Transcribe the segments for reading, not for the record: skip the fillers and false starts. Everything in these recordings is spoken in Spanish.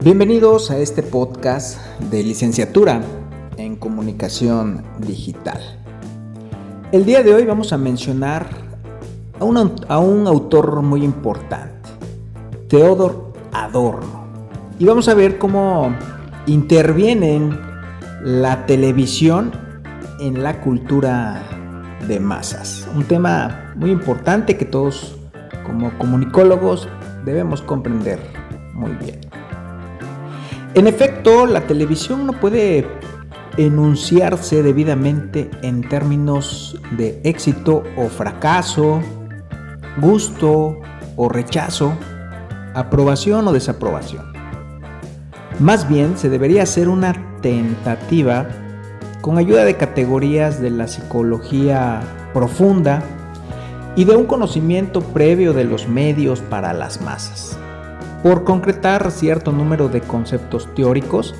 Bienvenidos a este podcast de licenciatura en comunicación digital. El día de hoy vamos a mencionar a un autor muy importante, Theodor Adorno, y vamos a ver cómo interviene la televisión en la cultura de masas. Un tema muy importante que todos como comunicólogos debemos comprender muy bien. En efecto, la televisión no puede enunciarse debidamente en términos de éxito o fracaso, gusto o rechazo, aprobación o desaprobación. Más bien, se debería hacer una tentativa con ayuda de categorías de la psicología profunda y de un conocimiento previo de los medios para las masas, por concretar cierto número de conceptos teóricos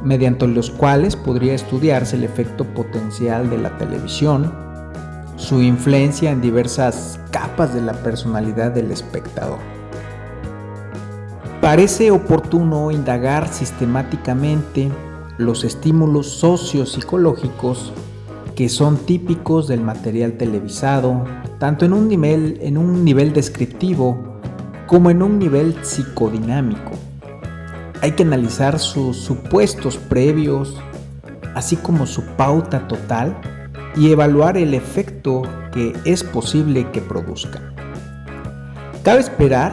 mediante los cuales podría estudiarse el efecto potencial de la televisión, su influencia en diversas capas de la personalidad del espectador. Parece oportuno indagar sistemáticamente los estímulos sociopsicológicos que son típicos del material televisado, tanto en un nivel descriptivo como en un nivel psicodinámico. Hay que analizar sus supuestos previos, así como su pauta total, y evaluar el efecto que es posible que produzca. Cabe esperar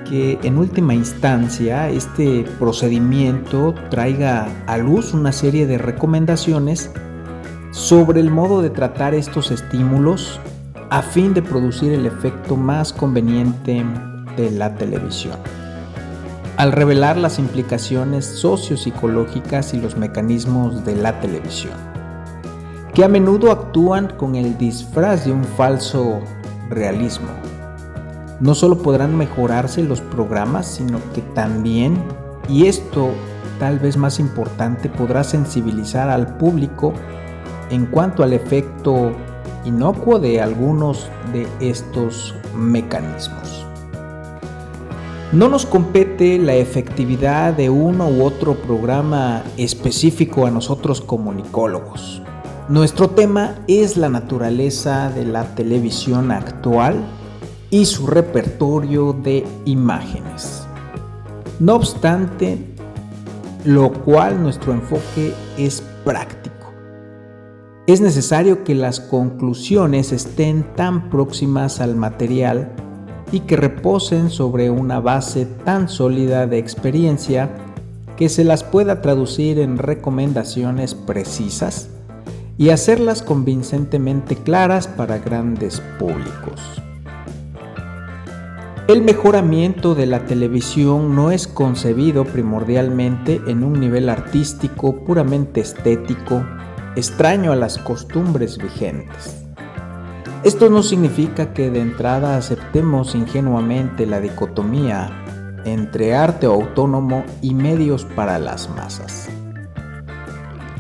que en última instancia este procedimiento traiga a luz una serie de recomendaciones sobre el modo de tratar estos estímulos a fin de producir el efecto más conveniente de la televisión. Al revelar las implicaciones sociopsicológicas y los mecanismos de la televisión, que a menudo actúan con el disfraz de un falso realismo, no solo podrán mejorarse los programas, sino que también, y esto tal vez más importante, podrá sensibilizar al público en cuanto al efecto inocuo de algunos de estos mecanismos. No nos compete la efectividad de uno u otro programa específico a nosotros comunicólogos. Nuestro tema es la naturaleza de la televisión actual y su repertorio de imágenes. No obstante, lo cual nuestro enfoque es práctico. Es necesario que las conclusiones estén tan próximas al material y que reposen sobre una base tan sólida de experiencia que se las pueda traducir en recomendaciones precisas y hacerlas convincentemente claras para grandes públicos. El mejoramiento de la televisión no es concebido primordialmente en un nivel artístico puramente estético, extraño a las costumbres vigentes. Esto no significa que de entrada aceptemos ingenuamente la dicotomía entre arte autónomo y medios para las masas.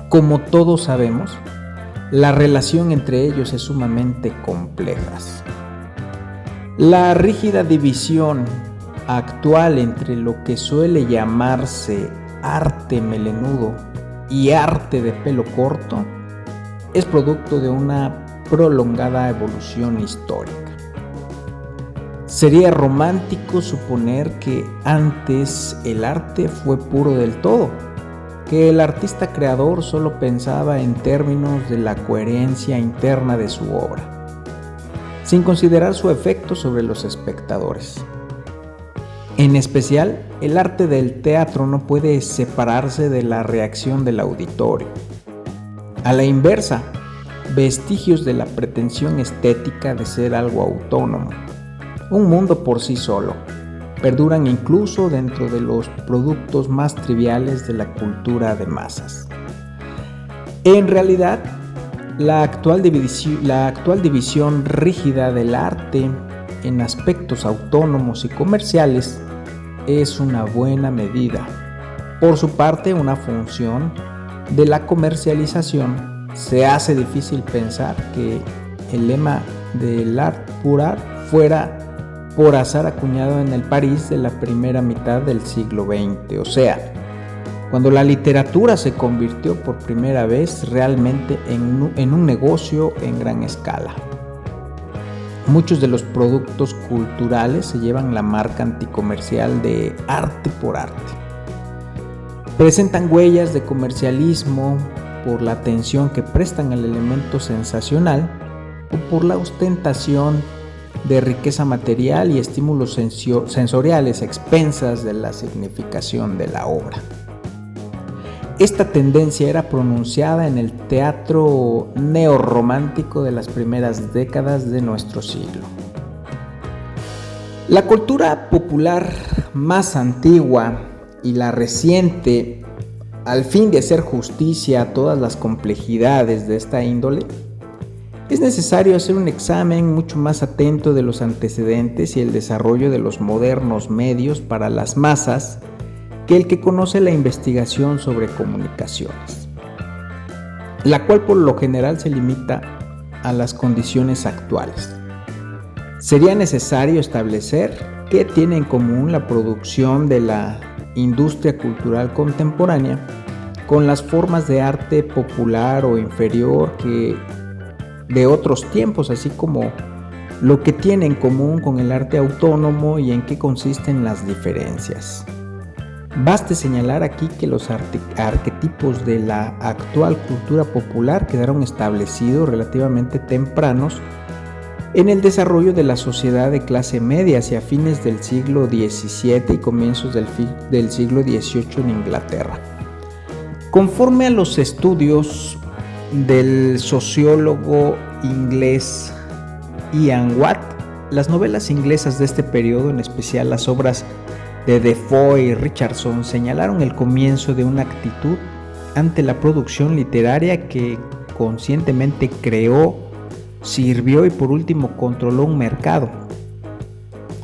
Como todos sabemos, la relación entre ellos es sumamente compleja. La rígida división actual entre lo que suele llamarse arte melenudo y arte de pelo corto es producto de una prolongada evolución histórica. Sería romántico suponer que antes el arte fue puro del todo, que el artista creador solo pensaba en términos de la coherencia interna de su obra, sin considerar su efecto sobre los espectadores. En especial, el arte del teatro no puede separarse de la reacción del auditorio. A la inversa, vestigios de la pretensión estética de ser algo autónomo, un mundo por sí solo, perduran incluso dentro de los productos más triviales de la cultura de masas. En realidad, la actual división rígida del arte en aspectos autónomos y comerciales es una buena medida. Por su parte, una función de la comercialización. Se hace difícil pensar que el lema del art pur art fuera por azar acuñado en el París de la primera mitad del siglo XX, o sea, cuando la literatura se convirtió por primera vez realmente en un negocio en gran escala. Muchos de los productos culturales se llevan la marca anticomercial de arte por arte. Presentan huellas de comercialismo por la atención que prestan al elemento sensacional o por la ostentación de riqueza material y estímulos sensoriales a expensas de la significación de la obra. Esta tendencia era pronunciada en el teatro neorromántico de las primeras décadas de nuestro siglo. La cultura popular más antigua y la reciente, al fin de hacer justicia a todas las complejidades de esta índole, es necesario hacer un examen mucho más atento de los antecedentes y el desarrollo de los modernos medios para las masas que el que conoce la investigación sobre comunicaciones, la cual por lo general se limita a las condiciones actuales. Sería necesario establecer qué tiene en común la producción de la industria cultural contemporánea con las formas de arte popular o inferior que de otros tiempos, así como lo que tiene en común con el arte autónomo y en qué consisten las diferencias. Baste señalar aquí que los arquetipos de la actual cultura popular quedaron establecidos relativamente tempranos en el desarrollo de la sociedad de clase media hacia fines del siglo XVII y comienzos del siglo XVIII en Inglaterra. Conforme a los estudios del sociólogo inglés Ian Watt, las novelas inglesas de este periodo, en especial las obras de Defoe y Richardson, señalaron el comienzo de una actitud ante la producción literaria que conscientemente creó, sirvió y por último controló un mercado.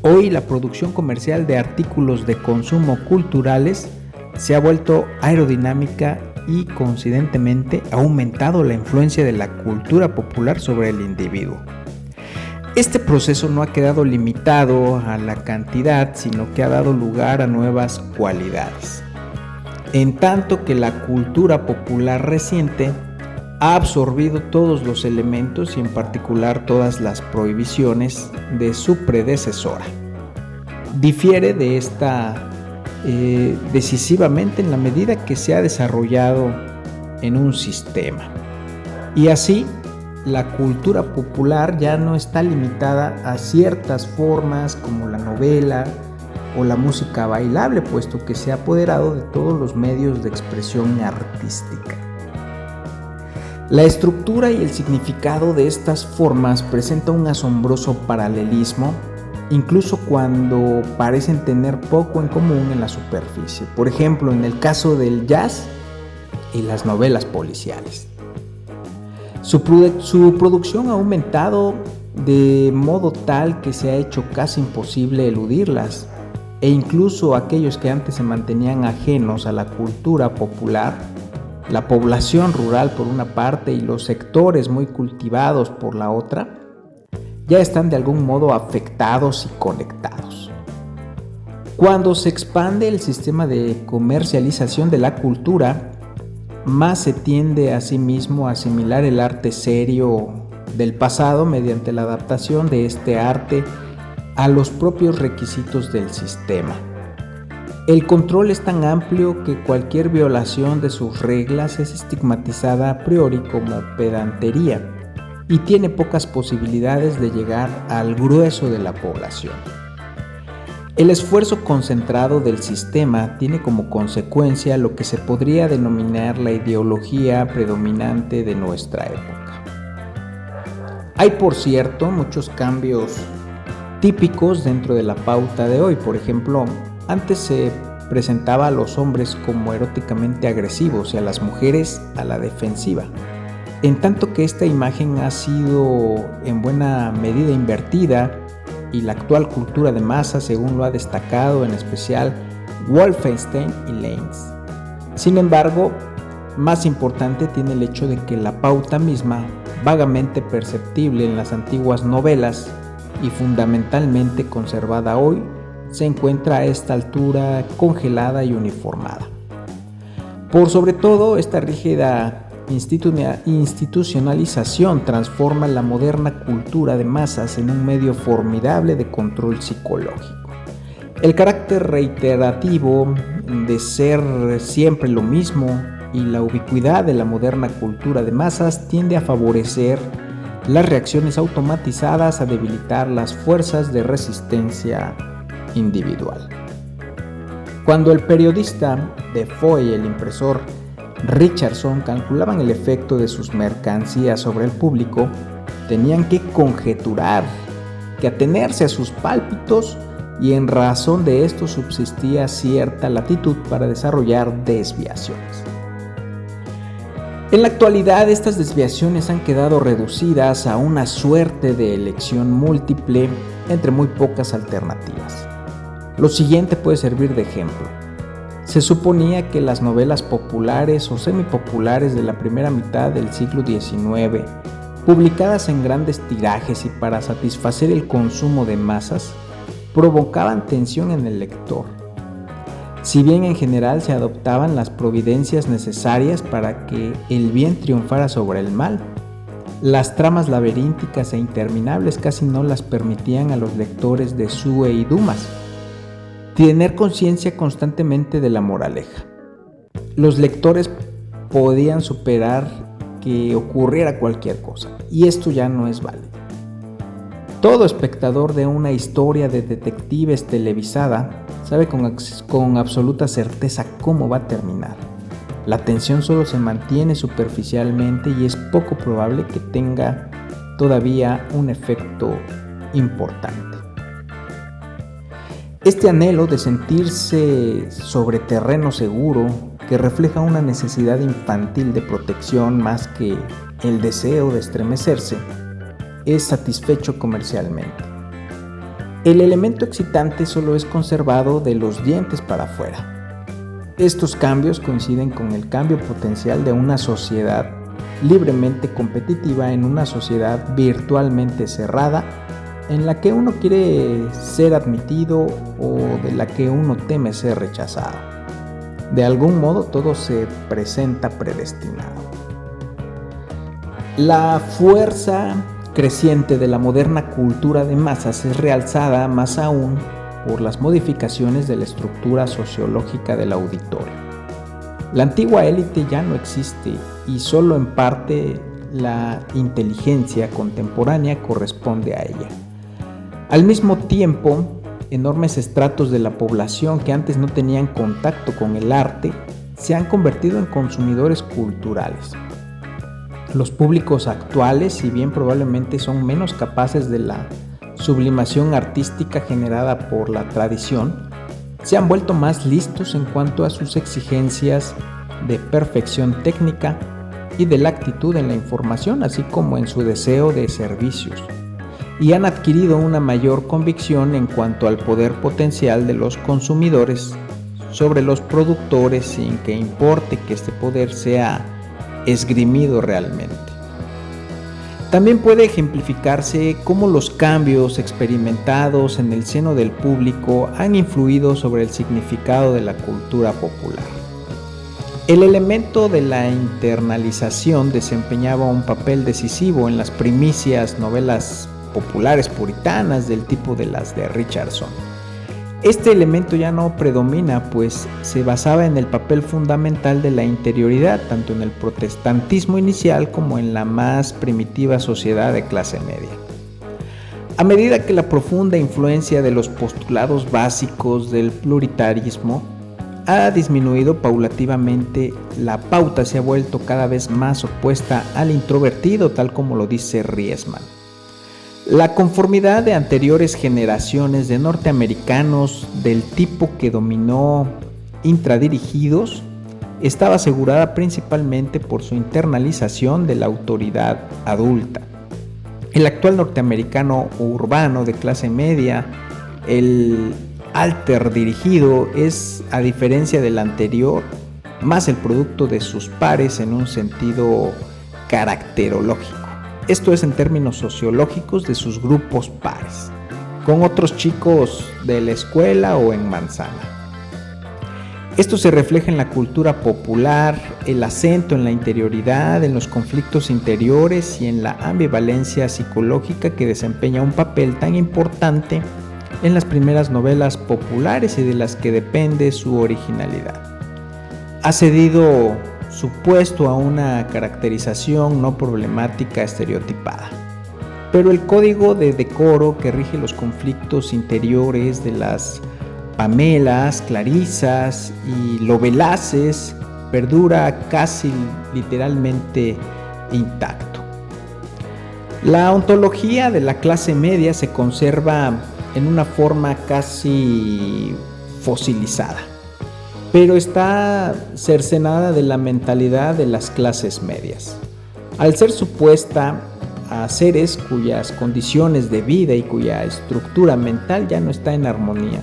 Hoy la producción comercial de artículos de consumo culturales se ha vuelto aerodinámica y coincidentemente ha aumentado la influencia de la cultura popular sobre el individuo. Este proceso no ha quedado limitado a la cantidad, sino que ha dado lugar a nuevas cualidades. En tanto que la cultura popular reciente ha absorbido todos los elementos y en particular todas las prohibiciones de su predecesora. Difiere de esta decisivamente en la medida que se ha desarrollado en un sistema. Y así, la cultura popular ya no está limitada a ciertas formas como la novela o la música bailable, puesto que se ha apoderado de todos los medios de expresión artística. La estructura y el significado de estas formas presenta un asombroso paralelismo, incluso cuando parecen tener poco en común en la superficie. Por ejemplo, en el caso del jazz y las novelas policiales. Su producción ha aumentado de modo tal que se ha hecho casi imposible eludirlas, e incluso aquellos que antes se mantenían ajenos a la cultura popular, la población rural por una parte y los sectores muy cultivados por la otra, ya están de algún modo afectados y conectados. Cuando se expande el sistema de comercialización de la cultura, más se tiende asimismo a asimilar el arte serio del pasado mediante la adaptación de este arte a los propios requisitos del sistema. El control es tan amplio que cualquier violación de sus reglas es estigmatizada a priori como pedantería y tiene pocas posibilidades de llegar al grueso de la población. El esfuerzo concentrado del sistema tiene como consecuencia lo que se podría denominar la ideología predominante de nuestra época. Hay, por cierto, muchos cambios típicos dentro de la pauta de hoy. Por ejemplo, antes se presentaba a los hombres como eróticamente agresivos y a las mujeres a la defensiva, en tanto que esta imagen ha sido en buena medida invertida y la actual cultura de masa, según lo ha destacado en especial Wolfenstein y Lenz. Sin embargo, más importante tiene el hecho de que la pauta misma, vagamente perceptible en las antiguas novelas y fundamentalmente conservada hoy, se encuentra a esta altura congelada y uniformada. Por sobre todo, esta rígida institucionalización transforma la moderna cultura de masas en un medio formidable de control psicológico. El carácter reiterativo de ser siempre lo mismo y la ubicuidad de la moderna cultura de masas tiende a favorecer las reacciones automatizadas, a debilitar las fuerzas de resistencia individual. Cuando el periodista Defoe y el impresor Richardson calculaban el efecto de sus mercancías sobre el público, tenían que conjeturar, que atenerse a sus pálpitos, y en razón de esto subsistía cierta latitud para desarrollar desviaciones. En la actualidad, estas desviaciones han quedado reducidas a una suerte de elección múltiple entre muy pocas alternativas. Lo siguiente puede servir de ejemplo. Se suponía que las novelas populares o semipopulares de la primera mitad del siglo XIX, publicadas en grandes tirajes y para satisfacer el consumo de masas, provocaban tensión en el lector. Si bien en general se adoptaban las providencias necesarias para que el bien triunfara sobre el mal, las tramas laberínticas e interminables casi no las permitían a los lectores de Sue y Dumas tener conciencia constantemente de la moraleja. Los lectores podían superar que ocurriera cualquier cosa, y esto ya no es válido. Todo espectador de una historia de detectives televisada sabe con absoluta certeza cómo va a terminar. La tensión solo se mantiene superficialmente y es poco probable que tenga todavía un efecto importante. Este anhelo de sentirse sobre terreno seguro, que refleja una necesidad infantil de protección más que el deseo de estremecerse, es satisfecho comercialmente. El elemento excitante solo es conservado de los dientes para afuera. Estos cambios coinciden con el cambio potencial de una sociedad libremente competitiva en una sociedad virtualmente cerrada, en la que uno quiere ser admitido o de la que uno teme ser rechazado. De algún modo todo se presenta predestinado. La fuerza creciente de la moderna cultura de masas es realzada más aún por las modificaciones de la estructura sociológica del auditorio. La antigua élite ya no existe y solo en parte la inteligencia contemporánea corresponde a ella. Al mismo tiempo, enormes estratos de la población que antes no tenían contacto con el arte se han convertido en consumidores culturales. Los públicos actuales, si bien probablemente son menos capaces de la sublimación artística generada por la tradición, se han vuelto más listos en cuanto a sus exigencias de perfección técnica y de la actitud en la información, así como en su deseo de servicios, y han adquirido una mayor convicción en cuanto al poder potencial de los consumidores sobre los productores, sin que importe que este poder sea esgrimido realmente. También puede ejemplificarse cómo los cambios experimentados en el seno del público han influido sobre el significado de la cultura popular. El elemento de la internalización desempeñaba un papel decisivo en las primicias novelas populares puritanas del tipo de las de Richardson. Este elemento ya no predomina, pues se basaba en el papel fundamental de la interioridad, tanto en el protestantismo inicial como en la más primitiva sociedad de clase media. A medida que la profunda influencia de los postulados básicos del pluritarismo ha disminuido paulativamente, la pauta se ha vuelto cada vez más opuesta al introvertido, tal como lo dice Riesman. La conformidad de anteriores generaciones de norteamericanos del tipo que dominó intradirigidos estaba asegurada principalmente por su internalización de la autoridad adulta. El actual norteamericano urbano de clase media, el alter dirigido, es, a diferencia del anterior, más el producto de sus pares en un sentido caracterológico. esto es en términos sociológicos de sus grupos pares, con otros chicos de la escuela o en manzana. Esto se refleja en la cultura popular, el acento en la interioridad, en los conflictos interiores y en la ambivalencia psicológica que desempeña un papel tan importante en las primeras novelas populares y de las que depende su originalidad. Ha cedido su puesto a una caracterización no problemática estereotipada, pero el código de decoro que rige los conflictos interiores de las Pamelas, Clarisas y Lovelaces perdura casi literalmente intacto. La ontología de la clase media se conserva en una forma casi fosilizada, pero está cercenada de la mentalidad de las clases medias. Al ser supuesta a seres cuyas condiciones de vida y cuya estructura mental ya no está en armonía,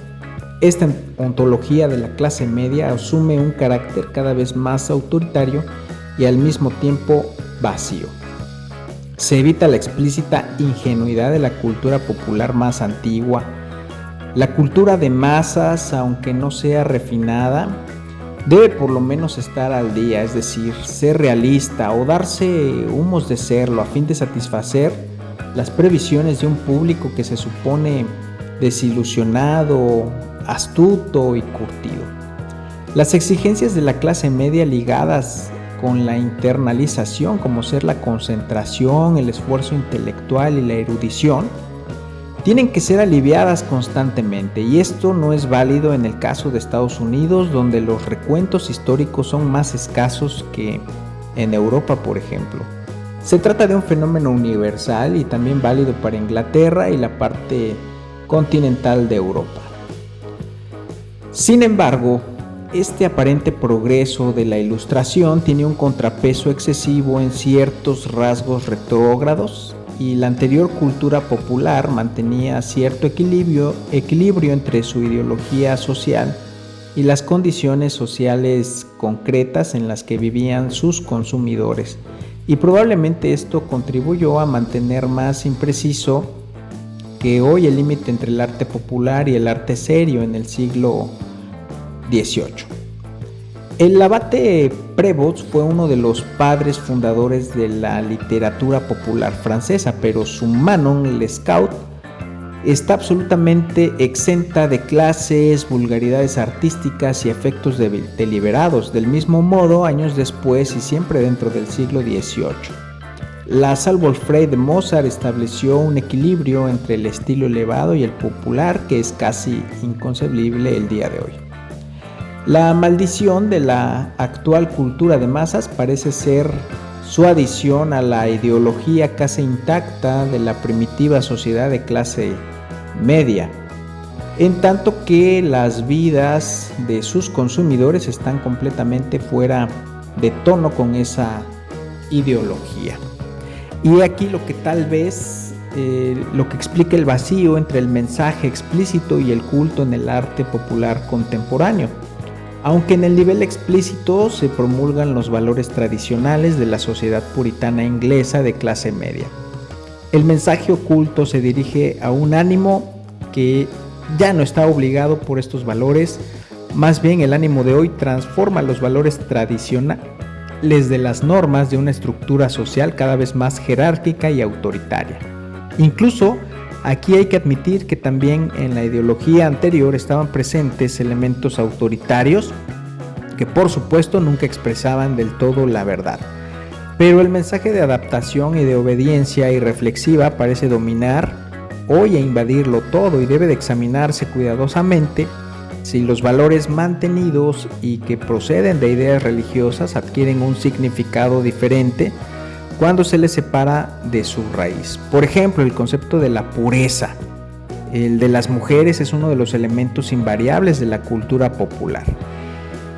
esta ontología de la clase media asume un carácter cada vez más autoritario y al mismo tiempo vacío. Se evita la explícita ingenuidad de la cultura popular más antigua. La cultura de masas, aunque no sea refinada, debe por lo menos estar al día, es decir, ser realista o darse humos de serlo a fin de satisfacer las previsiones de un público que se supone desilusionado, astuto y curtido. Las exigencias de la clase media ligadas con la internalización, como ser la concentración, el esfuerzo intelectual y la erudición, tienen que ser aliviadas constantemente, y esto no es válido en el caso de Estados Unidos, donde los recuentos históricos son más escasos que en Europa, por ejemplo. Se trata de un fenómeno universal y también válido para Inglaterra y la parte continental de Europa. Sin embargo, este aparente progreso de la Ilustración tiene un contrapeso excesivo en ciertos rasgos retrógrados, y la anterior cultura popular mantenía cierto equilibrio entre su ideología social y las condiciones sociales concretas en las que vivían sus consumidores, y probablemente esto contribuyó a mantener más impreciso que hoy el límite entre el arte popular y el arte serio en el siglo XVIII. El abate Prévost fue uno de los padres fundadores de la literatura popular francesa, pero su Manon Lescaut está exenta de clases, vulgaridades artísticas y efectos deliberados. Del mismo modo, años después y siempre dentro del siglo XVIII, la Salvo-Frei de Mozart estableció un equilibrio entre el estilo elevado y el popular que es casi inconcebible el día de hoy. La maldición de la actual cultura de masas parece ser su adición a la ideología casi intacta de la primitiva sociedad de clase media, en tanto que las vidas de sus consumidores están completamente fuera de tono con esa ideología. Y aquí lo que tal vez lo que explica el vacío entre el mensaje explícito y el culto en el arte popular contemporáneo. Aunque en el nivel explícito se promulgan los valores tradicionales de la sociedad puritana inglesa de clase media, el mensaje oculto se dirige a un ánimo que ya no está obligado por estos valores. Más bien, el ánimo de hoy transforma los valores tradicionales de las normas de una estructura social cada vez más jerárquica y autoritaria. Incluso aquí hay que admitir que también en la ideología anterior estaban presentes elementos autoritarios que por supuesto nunca expresaban del todo la verdad. Pero el mensaje de adaptación y de obediencia irreflexiva parece dominar hoy e invadirlo todo, y debe de examinarse cuidadosamente si los valores mantenidos y que proceden de ideas religiosas adquieren un significado diferente cuando se les separa de su raíz. Por ejemplo, el concepto de la pureza, el de las mujeres, es uno de los elementos invariables de la cultura popular.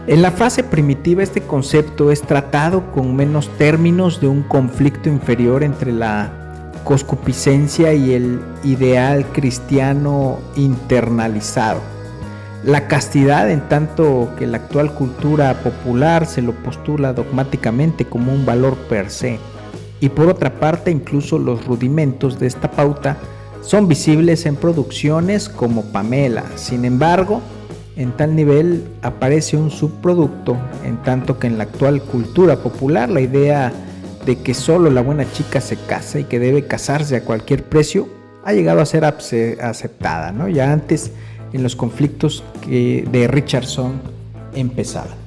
En la fase primitiva, este concepto es tratado con menos términos de un conflicto inferior entre la concupiscencia y el ideal cristiano internalizado. La castidad, en tanto que la actual cultura popular se lo postula dogmáticamente como un valor per se. Y por otra parte, incluso los rudimentos de esta pauta son visibles en producciones como Pamela. Sin embargo, en tal nivel aparece un subproducto, en tanto que en la actual cultura popular la idea de que solo la buena chica se casa y que debe casarse a cualquier precio ha llegado a ser aceptada, ¿no? Ya antes, en los conflictos de Richardson empezaban.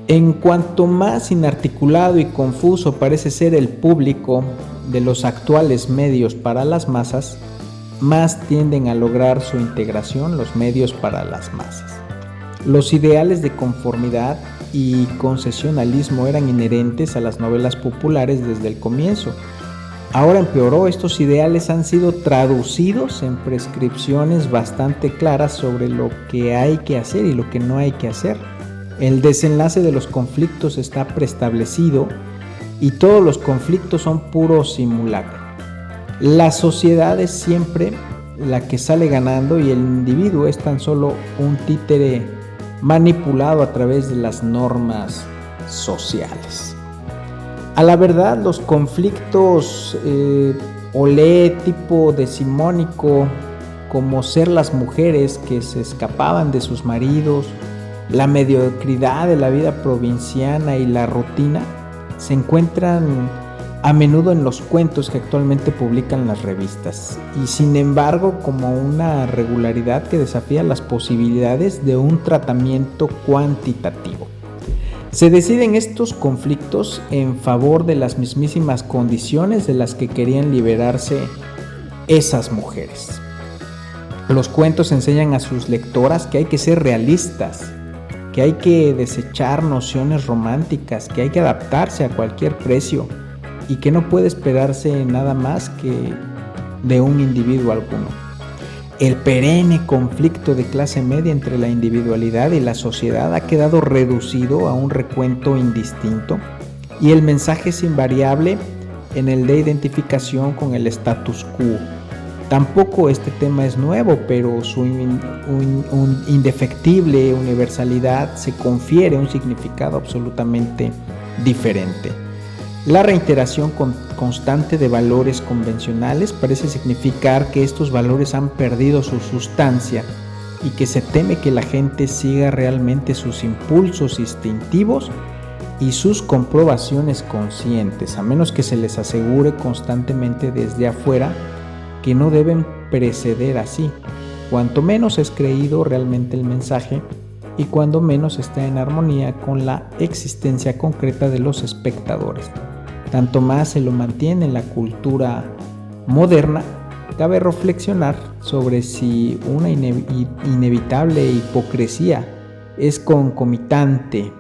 En cuanto más inarticulado y confuso parece ser el público de los actuales medios para las masas, más tienden a lograr su integración los medios para las masas. Los ideales de conformidad y concesionalismo eran inherentes a las novelas populares desde el comienzo. Ahora empeoró, estos ideales han sido traducidos en prescripciones bastante claras sobre lo que hay que hacer y lo que no hay que hacer. El desenlace de los conflictos está preestablecido y todos los conflictos son puro simulacro. La sociedad es siempre la que sale ganando y el individuo es tan solo un títere manipulado a través de las normas sociales. A la verdad, los conflictos olé tipo decimonónico, como ser las mujeres que se escapaban de sus maridos, la mediocridad de la vida provinciana y la rutina, se encuentran a menudo en los cuentos que actualmente publican las revistas, y sin embargo como una regularidad que desafía las posibilidades de un tratamiento cuantitativo. Se deciden estos conflictos en favor de las mismísimas condiciones de las que querían liberarse esas mujeres. Los cuentos enseñan a sus lectoras que hay que ser realistas, que hay que desechar nociones románticas, que hay que adaptarse a cualquier precio y que no puede esperarse nada más que de un individuo alguno. El perenne conflicto de clase media entre la individualidad y la sociedad ha quedado reducido a un recuento indistinto y el mensaje es invariable en el de identificación con el status quo. Tampoco este tema es nuevo, pero su indefectible universalidad se confiere un significado absolutamente diferente. La reiteración constante de valores convencionales parece significar que estos valores han perdido su sustancia y que se teme que la gente siga realmente sus impulsos instintivos y sus comprobaciones conscientes, a menos que se les asegure constantemente desde afuera que no deben preceder así. Cuanto menos es creído realmente el mensaje y cuando menos está en armonía con la existencia concreta de los espectadores, tanto más se lo mantiene en la cultura moderna. Cabe reflexionar sobre si una inevitable hipocresía es concomitante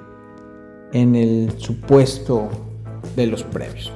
en el supuesto de los premios.